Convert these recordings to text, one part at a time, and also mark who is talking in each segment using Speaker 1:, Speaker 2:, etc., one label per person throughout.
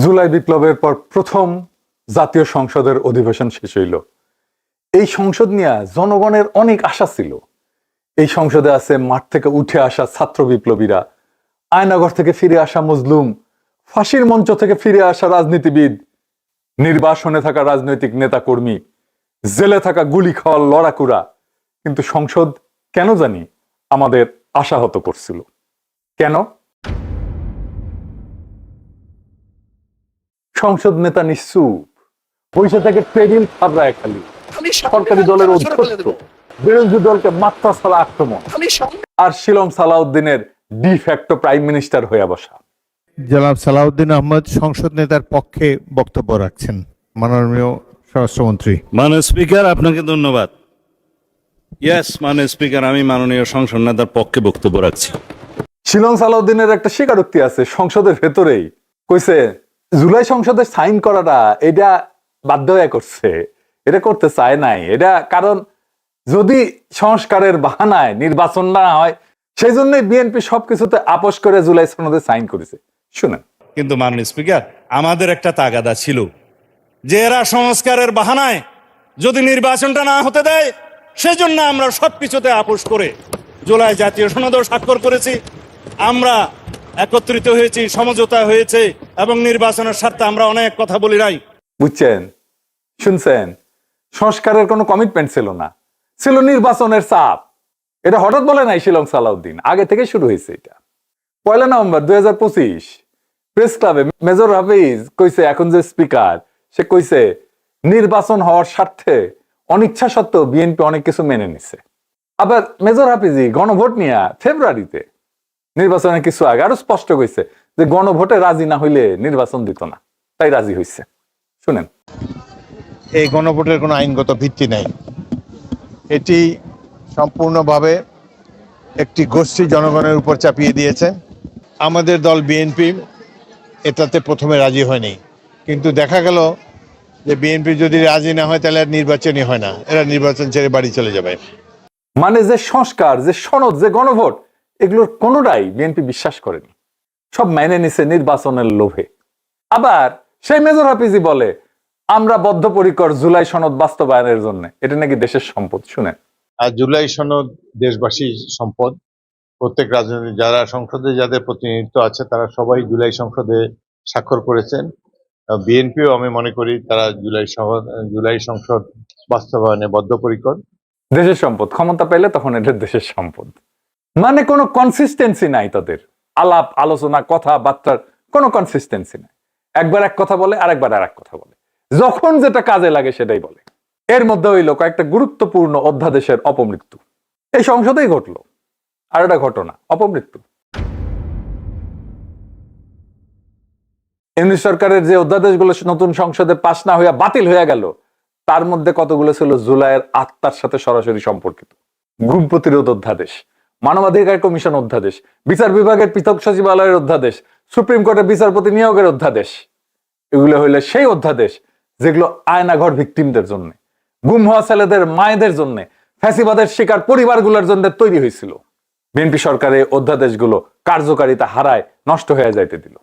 Speaker 1: জুলাই বিপ্লবের পর প্রথম জাতীয় সংসদের অধিবেশন শেষ হইল। এই সংসদ নিয়ে জনগণের অনেক আশা ছিল। এই সংসদে আছে মাঠ থেকে উঠে আসা ছাত্র বিপ্লবীরা, আয়নাঘর থেকে ফিরে আসা মজলুম, ফাঁসির মঞ্চ থেকে ফিরে আসা রাজনীতিবিদ, নির্বাসনে থাকা রাজনৈতিক নেতাকর্মী, জেলে থাকা গুলি খাওয়া লড়াকুড়া। কিন্তু সংসদ কেন জানি আমাদের আশাহত করছিল। কেন? সংসদ নেতা নিশ্চুপ, বসে থেকে টেবিল থাবড়ায় খালি। সরকারি দলের অধ্যক্ষ, বিরোধী দলকে মাত্রা ছাড়া আক্রমণ, আর শিলং সালাউদ্দিনের ডিফ্যাক্টো প্রাইম মিনিস্টার হয়ে বসা।
Speaker 2: জনাব সালাউদ্দিন আহমদ সংসদ নেতার পক্ষে বক্তব্য রাখছেন। মাননীয় স্বরাষ্ট্রমন্ত্রী।
Speaker 3: মাননীয় স্পিকার, আপনাকে ধন্যবাদ। ইয়েস মাননীয় স্পিকার, আমি মাননীয় সংসদ নেতার পক্ষে বক্তব্য রাখছি।
Speaker 1: শিলং সালাউদ্দিনের একটা স্বীকারোক্তি আছে সংসদের ভেতরেই, কইছে জুলাই সংসদে সাইন করাটা এটা বাধ্য হয়ে করছে, এটা করতে চায় নাই। এটা কারণ যদি সংস্কারের বাহানায় নির্বাচন না হয়, সেই জন্যই বিএনপি সবকিছুতে আপোষ করে জুলাই সনদে সাইন করেছে। শুনেন,
Speaker 3: কিন্তু মাননীয় স্পিকার, আমাদের একটা তাগাদা ছিল যে এরা সংস্কারের বাহানায় যদি নির্বাচনটা না হতে দেয়, সেজন্য আমরা সবকিছুতে আপোষ করে জুলাই জাতীয় সনদও স্বাক্ষর করেছি। আমরা একত্রিত হয়েছি, সমঝোতা হয়েছে, এবং নির্বাচনের স্বার্থে আমরা অনেক কথা বলি নাই।
Speaker 1: বুঝছেন, শুনছেন? সংস্কারের কোনো কমিটমেন্ট ছিল না, ছিল নির্বাচনের চাপ। এটা হঠাৎ বলে নাই শিলং সালাউদ্দিন, আগে থেকে শুরু হয়েছে। এটা 1 নভেম্বর 2025 প্রেস ক্লাবে মেজর হাফিজ কইছে, এখন যে স্পিকার সে কইছে নির্বাচন হওয়ার স্বার্থে অনিচ্ছা সত্ত্বেও বিএনপি অনেক কিছু মেনে নিছে। আবার মেজর হাফিজই গণভোট নিয়ে ফেব্রুয়ারিতে নির্বাচনের কিছু আগে আরো স্পষ্ট কইছে যে গণভোটে রাজি না হইলে নির্বাচন দিত না, তাই রাজি হইছে। শুনেন,
Speaker 2: এই গণভোটের কোনো আইনগত ভিত্তি নেই। এটি সম্পূর্ণভাবে একটি গোষ্ঠী জনগণের উপর চাপিয়ে দিয়েছে। আমাদের দল বিএনপি এটাতে প্রথমে রাজি হয়নি, কিন্তু দেখা গেল যে বিএনপি যদি রাজি না হয় তাহলে আর নির্বাচনই হয় না, এরা নির্বাচন ছেড়ে বাড়ি চলে যাবে।
Speaker 1: মানে যে সংস্কার, যে সনদ, যে গণভোট, এগুলোর কোনোটাই বিএনপি বিশ্বাস করেনি, সব মেনে নিছে নির্বাচনের লোভে। আবার সেই মেজর হাফিজি বলে আমরা বদ্ধপরিকর জুলাই সনদ বাস্তবায়নের জন্য, এটা নাকি দেশের সম্পদ। শুনেন,
Speaker 2: আর জুলাই সনদ দেশবাসীর সম্পদ। প্রত্যেক রাজনৈতিক যারা সংসদে যাদের প্রতিনিধিত্ব আছে তারা সবাই জুলাই সংসদে স্বাক্ষর করেছেন। বিএনপিও আমি মনে করি তারা জুলাই সংসদ বাস্তবায়নে বদ্ধপরিকর।
Speaker 1: দেশের সম্পদ, ক্ষমতা পেলে তখন এটা দেশের সম্পদ। মানে কোনো কনসিস্টেন্সি নাই তাদের, আলাপ আলোচনা কথাবার্তার কোনো কনসিস্টেন্সি নাই। একবার এক কথা বলে, আরেকবার আর এক কথা বলে, যখন যেটা কাজে লাগে সেটাই বলে। এর মধ্যে হইল কয়েকটা গুরুত্বপূর্ণ অধ্যাদেশের অপমৃত্যু, এই সংসদেই ঘটলো। আর একটা ঘটনা, অপমৃত্যু। ইউনিট সরকারের যে অধ্যাদেশগুলো নতুন সংসদে পাশ না হইয়া বাতিল হইয়া গেল, তার মধ্যে কতগুলো ছিল জুলাইয়ের আত্মার সাথে সরাসরি সম্পর্কিত। গুম প্রতিরোধ অধ্যাদেশ, মানবাধিকার কমিশন অধ্যাদেশ, বিচার বিভাগের পৃথক সচিবালয়ের অধ্যাদেশ, সুপ্রিম কোর্টের বিচারপতি নিয়োগের অধ্যাদেশ। এগুলো হইলে সেই অধ্যাদেশ যেগুলো আয়নাঘর ভিকটিমদের জন্য, গুম হওয়া ছেলেদের মায়েদের জন্য, ফ্যাসিবাদের শিকার পরিবারগুলোর জন্য তৈরি হয়েছিল। বিএনপি সরকারের অধ্যাদেশগুলো কার্যকারিতা হারায় নষ্ট হয়ে যাইতে দিল।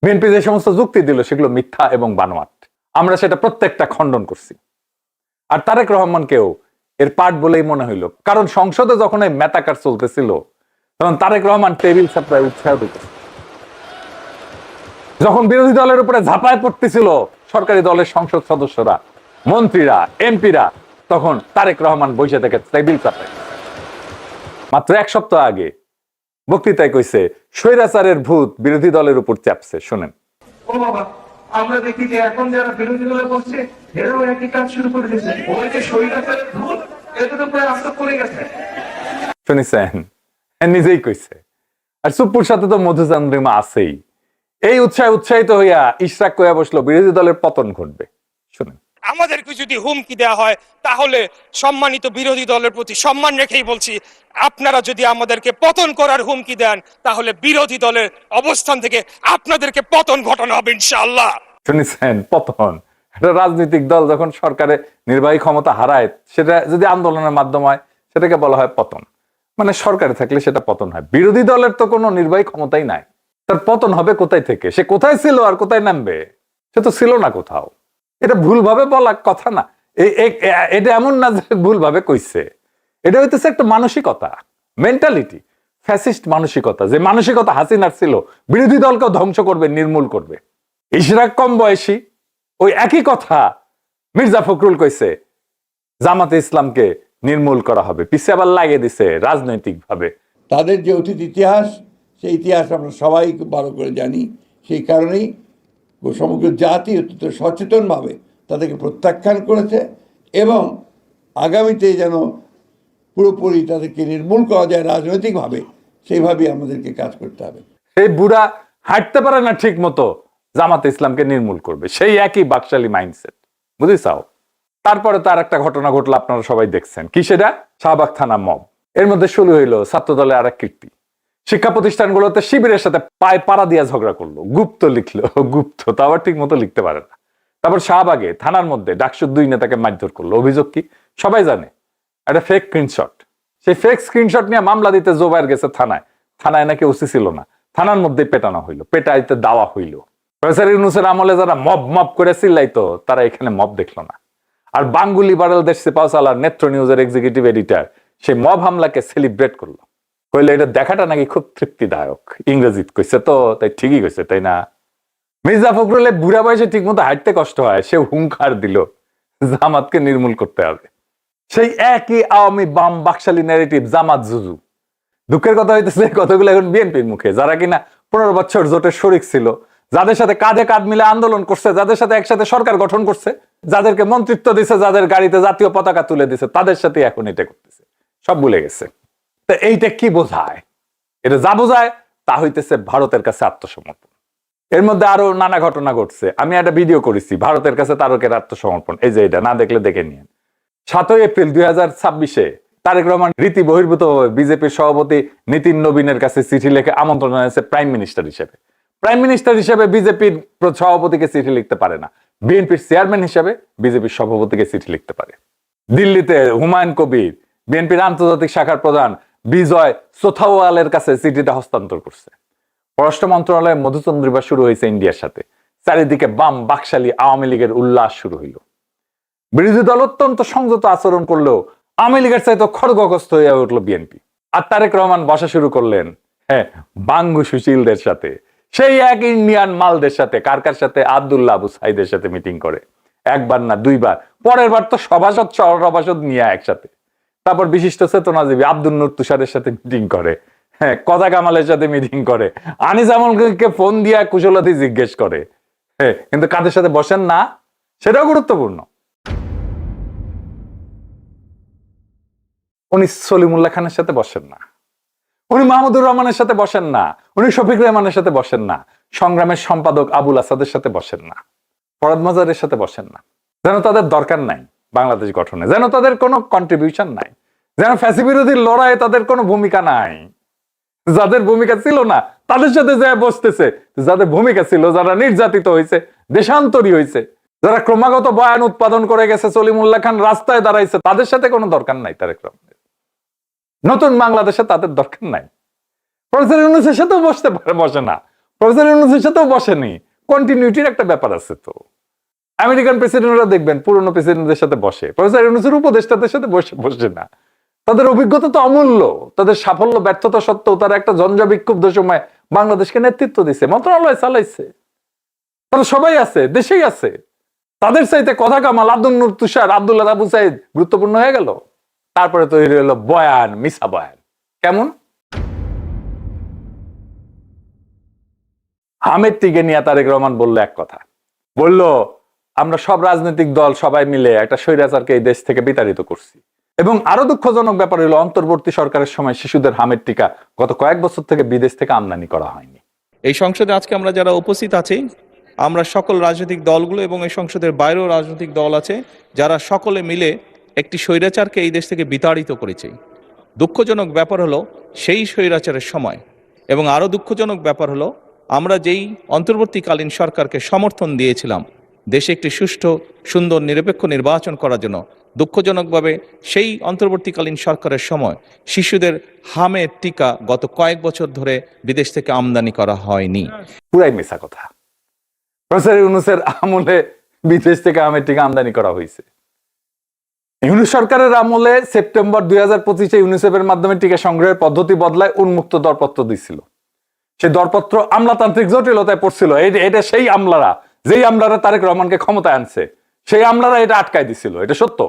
Speaker 1: বিএনপি যে সমস্ত যুক্তি দিল সেগুলো মিথ্যা এবং বানোয়াট। আমরা সেটা প্রত্যেকটা খণ্ডন করছি। আর তারেক রহমানকেও এর পার্ট বলেই মনে হইল, কারণ সংসদে যখন এই মেটাকার চলতেছিল তখন তারেক রহমান টেবিল চাপড়ায় উৎসাহ দিতেছে। যখন বিরোধী দলের উপরে ঝাঁপায় পড়তেছিল সরকারি দলের সংসদ সদস্যরা, মন্ত্রীরা, এমপিরা, তখন তারেক রহমান বসে থেকে টেবিল চাপড়ায়। মাত্র 1 সপ্তাহ আগে বক্তৃতায় কইছে স্বৈরাচারের ভূত বিরোধী দলের উপর চাপছে। শুনেন,
Speaker 4: ও বাবা, আমরা দেখি যে এখন যারা বিরোধী দলে বসছে এরাও একই কাজ শুরু করে দিয়েছে। ওই যে স্বৈরাচারের ভূত, এদের উপরে আস্থা পড়ে গেছে।
Speaker 1: শুনেছেন? নিজেই কইছে। আর চুপ্পুর সাথে তো মধুচন্দ্রিমা আছেই। এই উৎসাহিত হইয়া ইশরাক কইয়া বসলো বিরোধী দলের পতন ঘটবে। শুনেন,
Speaker 5: আমাদেরকে যদি হুমকি দেওয়া হয় তাহলে সম্মানিত বিরোধী দলের প্রতি সম্মান রেখেই বলছি, আপনারা যদি আমাদেরকে পতন করার হুমকি দেন তাহলে বিরোধী দলের অবস্থান থেকে আপনাদেরকে পতন ঘটানো হবে ইনশাআল্লাহ।
Speaker 1: শুনেছেন? পতন। একটা রাজনৈতিক দল যখন সরকারে নির্বাহী ক্ষমতা হারায়, সেটা যদি আন্দোলনের মাধ্যমে হয় সেটাকে বলা হয় পতন। মানে সরকারে থাকলে সেটা পতন হয়। বিরোধী দলের তো কোনো নির্বাহী ক্ষমতাই নাই। তার পতন হবে কোথায় থেকে? সে কোথায় ছিল আর কোথায় নামবে? সে তো ছিল না কোথাও। এটা ভুলভাবে বলা কথা না, এটা এমন না যে ভুলভাবে কইছে। এটা হইতেছে একটা মানসিকতা, মেন্টালিটি, ফ্যাসিস্ট মানসিকতা। যে মানসিকতা হাসিনার ছিল, বিরোধী দলকেও ধ্বংস করবে, নির্মূল করবে। ইশরাক কম বয়সী, ওই একই কথা মির্জা ফখরুল কইছে, জামাতে ইসলামকে নির্মূল করা হবে, পিছিয়ে আবার লাগিয়ে দিছে রাজনৈতিক ভাবে।
Speaker 6: তাদের যে অতীত ইতিহাস, সেই ইতিহাস আমরা সবাই খুব ভালো করে জানি। সেই কারণেই সমগ্র জাতি অত্যন্ত সচেতনভাবে তাদেরকে প্রত্যাখ্যান করেছে এবং আগামীতে যেন পুরোপুরি তাদেরকে নির্মূল করা যায় রাজনৈতিকভাবে, সেইভাবেই আমাদেরকে কাজ করতে হবে।
Speaker 1: এই বুড়া হাঁটতে পারে না ঠিক মতো, জামাতে ইসলামকে নির্মূল করবে, সেই একই বাকশালী মাইন্ডসেট, বুঝিসাও। তারপরে তার একটা ঘটনা ঘটলো, আপনারা সবাই দেখছেন, কি সেটা? শাহবাগ থানা মব। এর মধ্যে শুরু হইলো ছাত্র দলের আর এক কীর্তি। শিক্ষা প্রতিষ্ঠানগুলোতে শিবিরের সাথে পায়ে পাড়া দিয়া ঝগড়া করলো, গুপ্ত লিখলো, গুপ্ত তো আবার ঠিক মতো লিখতে পারে না। তারপর শাহবাগে থানার মধ্যে ডাকসুর 2 নেতাকে মারধর করলো। অভিযোগ কি? সবাই জানে, একটা ফেক স্ক্রিনশট। সেই ফেক স্ক্রিনশট নিয়ে মামলা দিতে জোবায়ের গেছে থানায়। থানায় নাকি ওসি ছিল না, থানার মধ্যে পেটানো হইলো, পেটাইতে দাওয়া হইলো। প্রফেসর ইউনূসের আমলে যারা মব মব করে চিল্লাইতো, তারা এখানে মব দেখলো না। আর বাঙ্গুলি লিবারেল দেশ সিপাহসালার নেত্র নিউজের এক্সিকিউটিভ এডিটর সেই মব হামলাকে সেলিব্রেট করলো, কইলে এটা দেখাটা নাকি খুব তৃপ্তিদায়ক। ইংরেজিত কইছে তো, তাই ঠিকই কইছে, তাই না? মির্জা ফখরুলের বুড়া বয়সে ঠিক মতো হাঁটতে কষ্ট হয়, সে হুঙ্কার দিল জামাতকে নির্মূল করতে হবে। সেই একই আওয়ামী বাম বাকশালী ন্যারেটিভ, জামাত জুজু। দুঃখের কথা হইতেছে কতগুলো এখন বিএনপির মুখে, যারা কিনা 15 বছর জোটের শরিক ছিল, যাদের সাথে কাঁধে কাঁধ মিলে আন্দোলন করছে, যাদের সাথে একসাথে সরকার গঠন করছে, যাদেরকে মন্ত্রিত্ব দিছে, যাদের গাড়িতে জাতীয় পতাকা তুলে দিছে, তাদের সাথে এখন এটা করতেছে, সব ভুলে গেছে। তো এইটা কি বোঝায়? এটা যা বোঝায় তা হইতেছে ভারতের কাছে আত্মসমর্পণ। এর মধ্যে আরো নানা ঘটনা ঘটছে। আমি একটা ভিডিও করেছি, ভারতের কাছে তারকের আত্মসমর্পণ। এই যে এটা না দেখলে দেখে নিন। 7 এপ্রিল 2026 তারেক রহমান রীতি বহির্ভূত বিজেপির সভাপতি নীতিন নবীনের কাছে চিঠি লিখে আমন্ত্রণ জানিয়েছে প্রাইম মিনিস্টার হিসেবে। প্রাইম মিনিস্টার হিসেবে বিজেপির সভাপতিকে চিঠি লিখতে পারে না, বিএনপির চেয়ারম্যান হিসেবে বিজেপির সভাপতিকে চিঠি লিখতে পারে। দিল্লিতে হুমায়ুন কবির বিএনপির আন্তর্জাতিক শাখার প্রধান বিজয় সোথাওয়ালের কাছে চিঠিটা হস্তান্তর করছে। পররাষ্ট্র মন্ত্রণালয়ে মধুচন্দ্রিমা শুরু হয়েছে ইন্ডিয়ার সাথে। চারিদিকে বাম বাকশালী আওয়ামী লীগের উল্লাস শুরু হইল। বিরোধী দল অত্যন্ত সংযত আচরণ করলেও আওয়ামী লীগের চাইতে খড়গগ্রস্ত হয়ে উঠলো বিএনপি। আর তারেক রহমান বসা শুরু করলেন বাঙ্গু সুশীলদের সাথে, সেই এক ইন্ডিয়ান মালদের সাথে। কার কার সাথে? আব্দুল্লাহ আবু সাইদের সাথে মিটিং করে, একবার না 2 বার, পরের বার তো সভাসদ সভাসদ নিয়ে একসাথে। তারপর বিশিষ্ট চেতনাজীবী আব্দুল নূর তুষারের সাথে মিটিং করে, কজা কামালের সাথে মিটিং করে, আনিস আমলকে ফোন দিয়া কুশলতি জিজ্ঞেস করে। কিন্তু কাদের সাথে বসেন না সেটাও গুরুত্বপূর্ণ। উনি সলিমুল্লাহ খানের সাথে বসেন না, উনি মাহমুদুর রহমানের সাথে বসেন না, উনি শফিক রহমানের সাথে বসেন না, সংগ্রামের সম্পাদক আবুল আসাদের সাথে বসেন না, ফরাদ মাজারের সাথে বসেন না। যেন তাদের দরকার নাই বাংলাদেশ গঠনে, যেন তাদের কোনো কন্ট্রিবিউশন নাই, যেন ফ্যাসি বিরোধী লড়াইয়ে তাদের কোনো ভূমিকা নাই। যাদের ভূমিকা ছিল না তাদের সাথে যায় বসতেছে, যাদের ভূমিকা ছিল, যারা নির্যাতিত হয়েছে, দেশান্তরী হয়েছে, যারা ক্রমাগত বয়ান উৎপাদন করে গেছে, সলিমুল্লাহ খান রাস্তায় দাঁড়াইছে, তাদের সাথে কোনো দরকার নাই তারেক রহমানের। নতুন বাংলাদেশে তাদের দরকার নাই। প্রফেসর ইউনূসের সাথেও বসতে পারে, বসে না। প্রফেসর ইউনূসের সাথেও বসেনি, কন্টিনিউটির একটা ব্যাপার আছে। তো আমেরিকান প্রেসিডেন্টরা দেখবেন পুরনো প্রেসিডেন্টদের সাথে বসে, প্রফেসর ইউনূসের উপদেষ্টাদের সাথে বসে না। তাদের অভিজ্ঞতা তো অমূল্য, তাদের সাফল্য ব্যর্থতা সত্ত্বেও তারা একটা ঝঞ্ঝা বিক্ষুব্ধ সময় বাংলাদেশকে নেতৃত্ব দিছে, মন্ত্রণালয় চালাইছে, তারা সবাই আছে, দেশেই আছে। তাদের চাইতে কথা কামাল, আব্দুল নূর তুষার, আব্দুল্লাহ আবু সাইদ গুরুত্বপূর্ণ হয়ে গেল। তারপরে তৈরি হলো বয়ান, মিছা বয়ান। কেমন? হামেদটিকে নিয়ে তারেক রহমান বললো এক কথা, বললো আমরা সব রাজনৈতিক দল সবাই মিলে একটা স্বৈরাচারকে এই দেশ থেকে বিতাড়িত করছি। এবং আরো দুঃখজনক ব্যাপার হলো অন্তর্বর্তী সরকারের সময় শিশুদের হামের টিকা গত কয়েক বছর থেকে বিদেশ থেকে আমদানি করা হয়নি।
Speaker 7: এই সংসদে আজকে আমরা যারা উপস্থিত আছি, আমরা সকল রাজনৈতিক দলগুলো এবং এই সংসদের বাইরেও রাজনৈতিক দল আছে, যারা সকলে মিলে একটি স্বৈরাচারকে এই দেশ থেকে বিতাড়িত করেছে। দুঃখজনক ব্যাপার হলো সেই স্বৈরাচারের সময়, এবং আরো দুঃখজনক ব্যাপার হলো আমরা যেই অন্তর্বর্তীকালীন সরকারকে সমর্থন দিয়েছিলাম, দেশে একটি সুষ্ঠু সুন্দর নিরপেক্ষ নির্বাচন করার জন্য দুঃখজনকভাবে সেই অন্তর্বর্তীকালীন সরকারের সময় শিশুদের হামের টিকা গত কয়েক বছর ধরে বিদেশ থেকে আমদানি করা হয়নি।
Speaker 1: পুরাই মিশা কথা। প্রফেসর ইউনূসের আমলে বিদেশ থেকে আমের টিকা আমদানি করা হয়েছে। ইউনূস সরকারের আমলে সেপ্টেম্বর 2025-এ ইউনিসেফের মাধ্যমে টিকা সংগ্রহের পদ্ধতি বদলায় উন্মুক্ত দরপত্র দিছিল। সেই দরপত্র আমলাতান্ত্রিক জটিলতায় পড়ছিল। এটা সেই আমলারা, যেই আমলারা তারেক রহমানকে ক্ষমতায় আনছে, সেই আমলারা এটা আটকায় দিছিল। এটা সত্য।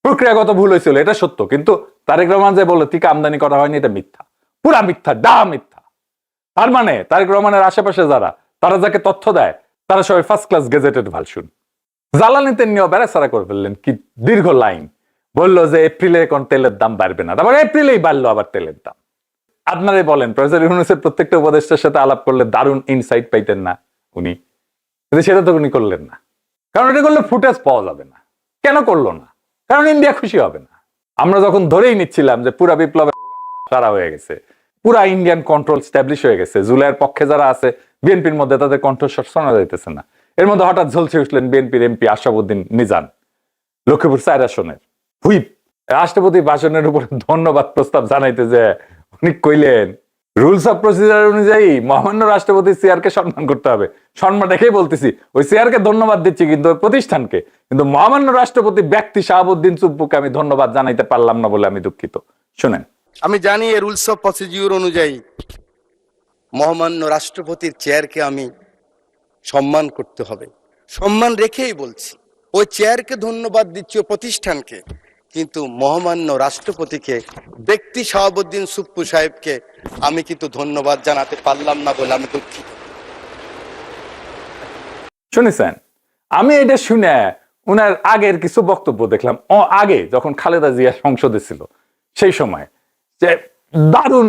Speaker 1: প্রক্রিয়াগত ভুল হয়েছিল, এটা সত্য। কিন্তু তারেক রহমান যে বলে টিকা আমদানি করা হয়নি, এটা মিথ্যা, পুরা মিথ্যা, মিথ্যা। তার মানে তারেক রহমানের আশেপাশে যারা, তারা যাকে তথ্য দেয়, তারা সবাই ফার্স্ট ক্লাস গেজেটেড ভালসুন। জ্বালানিতে নিয়েও বেড়াছাড়া করে ফেললেন। কি দীর্ঘ লাইন বললো যে এপ্রিলে কোন তেলের দাম বাড়বে না, তারপর এপ্রিলেই বাড়লো আবার তেলের দাম। আপনারাই বলেন, প্রফেসর ইউনূসের প্রত্যেকটা উপদেষ্টার সাথে আলাপ করলে দারুণ ইনসাইট পাইতেন না উনি? কিন্তু সেটা তো উনি করলেন না। কারণ এটা করলে ফুটেজ পাওয়া যাবে না। কেন করলো না? কারণ ইন্ডিয়া খুশি হবে না। আমরা যখন ধরেই নিচ্ছিলাম যে পুরা বিপ্লবের সারা হয়ে গেছে, পুরা ইন্ডিয়ান কন্ট্রোল স্ট্যাবলিশ হয়ে গেছে, জুলাইয়ের পক্ষে যারা আছে বিএনপির মধ্যে তাদের কণ্ঠস্বর শোনা যাইতেছে না, এর মধ্যে হঠাৎ ঝলসে উঠলেন বিএনপির এমপি আশরাফুদ্দিন মিজান, লক্ষ্মীপুর 4 আসনের হুইপ। রাষ্ট্রপতি ভাষণের উপর ধন্যবাদ প্রস্তাব জানাইতে যে উনি কইলেন, রুলস অফ প্রসিজার অনুযায়ী মহামান্য রাষ্ট্রপতি চেয়ারকে সম্মান করতে হবে। সম্মান রেখেই বলতেছি, ওই চেয়ারকে ধন্যবাদ দিচ্ছি, কিন্তু ওই প্রতিষ্ঠানকে, কিন্তু মহামান্য রাষ্ট্রপতি ব্যক্তি শাহাবুদ্দিন চুপ্পুকে আমি ধন্যবাদ জানাইতে পারলাম না বলে আমি দুঃখিত। শুনেন,
Speaker 8: আমি জানি এই রুলস অফ প্রসিডিউর অনুযায়ী মহামান্য রাষ্ট্রপতির চেয়ারকে আমি সম্মান করতে হবে, সম্মান রেখেই বলছি। ওই চেয়ারকে ধন্যবাদ দিচ্ছি, ও প্রতিষ্ঠানকে, কিন্তু মহামান্য রাষ্ট্রপতিকে, ব্যক্তি শাহাবুদ্দিন সুপ্পু সাহেবকে আমি কিন্তু ধন্যবাদ জানাতে পারলাম না বলে আমি দুঃখিত।
Speaker 1: শুনেছেন? আমি এটা শুনে উনার আগের কিছু বক্তব্য দেখলাম, আগে যখন খালেদা জিয়া সংসদে ছিল সেই সময়, যে দারুণ